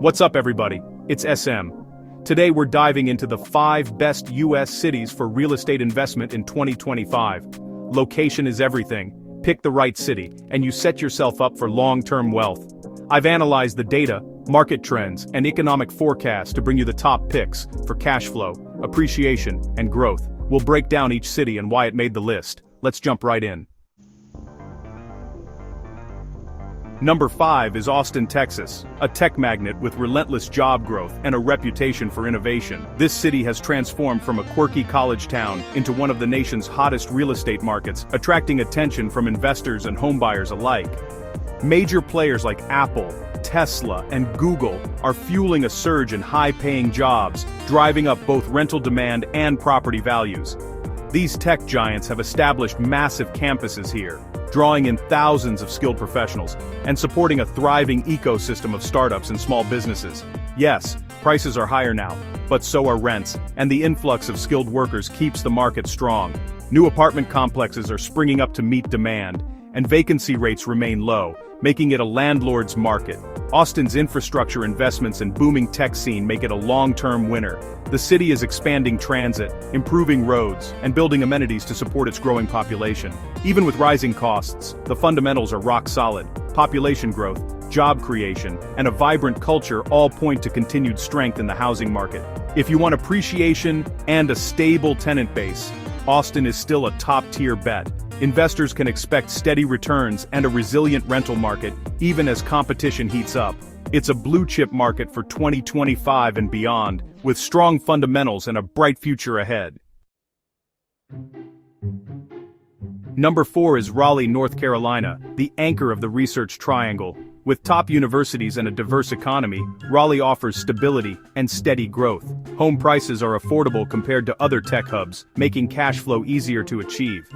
What's up, everybody? It's SM. Today we're diving into the 5 best US cities for real estate investment in 2025. Location is everything. Pick the right city, and you set yourself up for long-term wealth. I've analyzed the data, market trends, and economic forecasts to bring you the top picks for cash flow, appreciation, and growth. We'll break down each city and why it made the list. Let's jump right in. Number 5 is Austin, Texas, a tech magnet with relentless job growth and a reputation for innovation. This city has transformed from a quirky college town into one of the nation's hottest real estate markets, attracting attention from investors and homebuyers alike. Major players like Apple, Tesla, and Google are fueling a surge in high-paying jobs, driving up both rental demand and property values. These tech giants have established massive campuses here, drawing in thousands of skilled professionals, and supporting a thriving ecosystem of startups and small businesses. Yes, prices are higher now, but so are rents, and the influx of skilled workers keeps the market strong. New apartment complexes are springing up to meet demand, and vacancy rates remain low, making it a landlord's market. Austin's infrastructure investments and booming tech scene make it a long-term winner. The city is expanding transit, improving roads, and building amenities to support its growing population. Even with rising costs, the fundamentals are rock solid. Population growth, job creation, and a vibrant culture all point to continued strength in the housing market. If you want appreciation and a stable tenant base, Austin is still a top-tier bet. Investors can expect steady returns and a resilient rental market, even as competition heats up. It's a blue-chip market for 2025 and beyond, with strong fundamentals and a bright future ahead. Number 4 is Raleigh, North Carolina, the anchor of the Research Triangle. With top universities and a diverse economy, Raleigh offers stability and steady growth. Home prices are affordable compared to other tech hubs, making cash flow easier to achieve.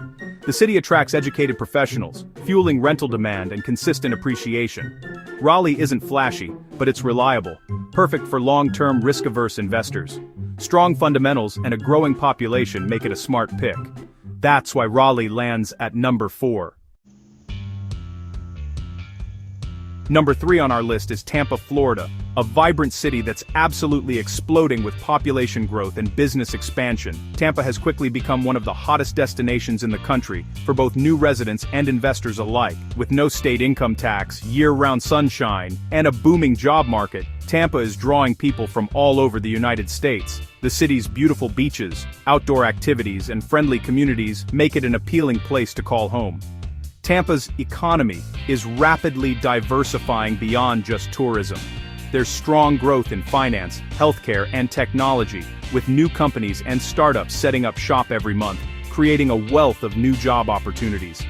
The city attracts educated professionals, fueling rental demand and consistent appreciation. Raleigh isn't flashy, but it's reliable, perfect for long-term risk-averse investors. Strong fundamentals and a growing population make it a smart pick. That's why Raleigh lands at number 4. Number 3 on our list is Tampa, Florida, a vibrant city that's absolutely exploding with population growth and business expansion. Tampa has quickly become one of the hottest destinations in the country for both new residents and investors alike. With no state income tax, year-round sunshine, and a booming job market, Tampa is drawing people from all over the United States. The city's beautiful beaches, outdoor activities, and friendly communities make it an appealing place to call home. Tampa's economy is rapidly diversifying beyond just tourism. There's strong growth in finance, healthcare, and technology, with new companies and startups setting up shop every month, creating a wealth of new job opportunities.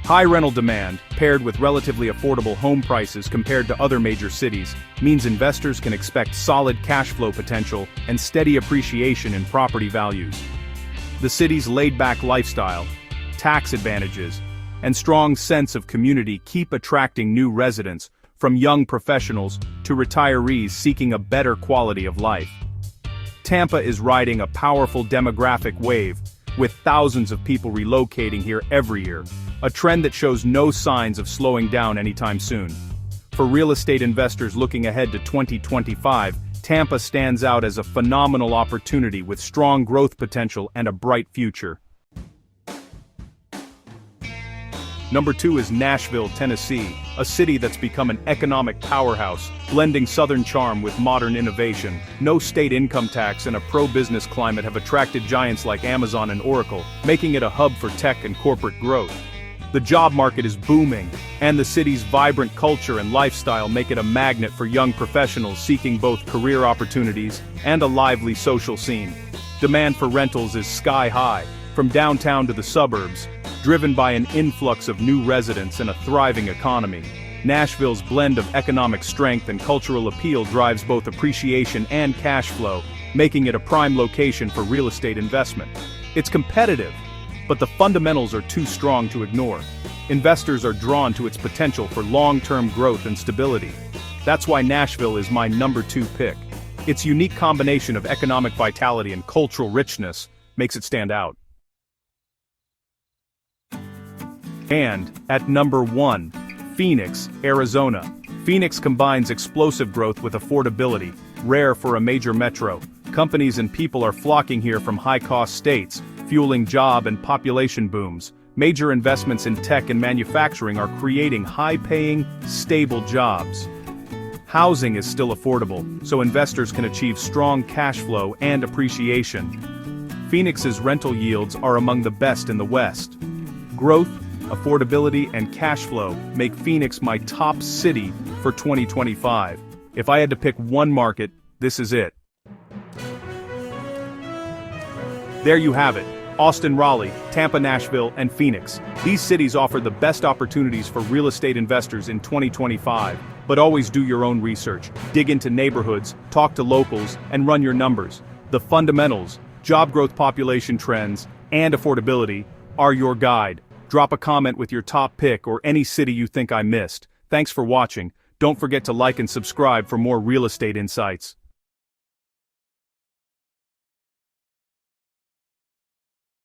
High rental demand, paired with relatively affordable home prices compared to other major cities, means investors can expect solid cash flow potential and steady appreciation in property values. The city's laid-back lifestyle, tax advantages, and strong sense of community keep attracting new residents, from young professionals to retirees seeking a better quality of life. Tampa is riding a powerful demographic wave, with thousands of people relocating here every year, a trend that shows no signs of slowing down anytime soon. For real estate investors looking ahead to 2025, Tampa stands out as a phenomenal opportunity with strong growth potential and a bright future. Number 2 is Nashville, Tennessee, a city that's become an economic powerhouse, blending Southern charm with modern innovation. No state income tax and a pro-business climate have attracted giants like Amazon and Oracle, making it a hub for tech and corporate growth. The job market is booming, and the city's vibrant culture and lifestyle make it a magnet for young professionals seeking both career opportunities and a lively social scene. Demand for rentals is sky-high, from downtown to the suburbs, driven by an influx of new residents and a thriving economy. Nashville's blend of economic strength and cultural appeal drives both appreciation and cash flow, making it a prime location for real estate investment. It's competitive, but the fundamentals are too strong to ignore. Investors are drawn to its potential for long-term growth and stability. That's why Nashville is my number 2 pick. Its unique combination of economic vitality and cultural richness makes it stand out. And, at number 1, Phoenix, Arizona. Phoenix combines explosive growth with affordability, rare for a major metro. Companies and people are flocking here from high-cost states, fueling job and population booms. Major investments in tech and manufacturing are creating high-paying, stable jobs. Housing is still affordable, so investors can achieve strong cash flow and appreciation. Phoenix's rental yields are among the best in the West. Growth, affordability, and cash flow make Phoenix my top city for 2025. If I had to pick one market, this is it. There you have it. Austin, Raleigh, Tampa, Nashville, and Phoenix. These cities offer the best opportunities for real estate investors in 2025. But always do your own research, dig into neighborhoods, talk to locals, and run your numbers. The fundamentals, job growth, population trends, and affordability are your guide. Drop a comment with your top pick or any city you think I missed. Thanks for watching. Don't forget to like and subscribe for more real estate insights.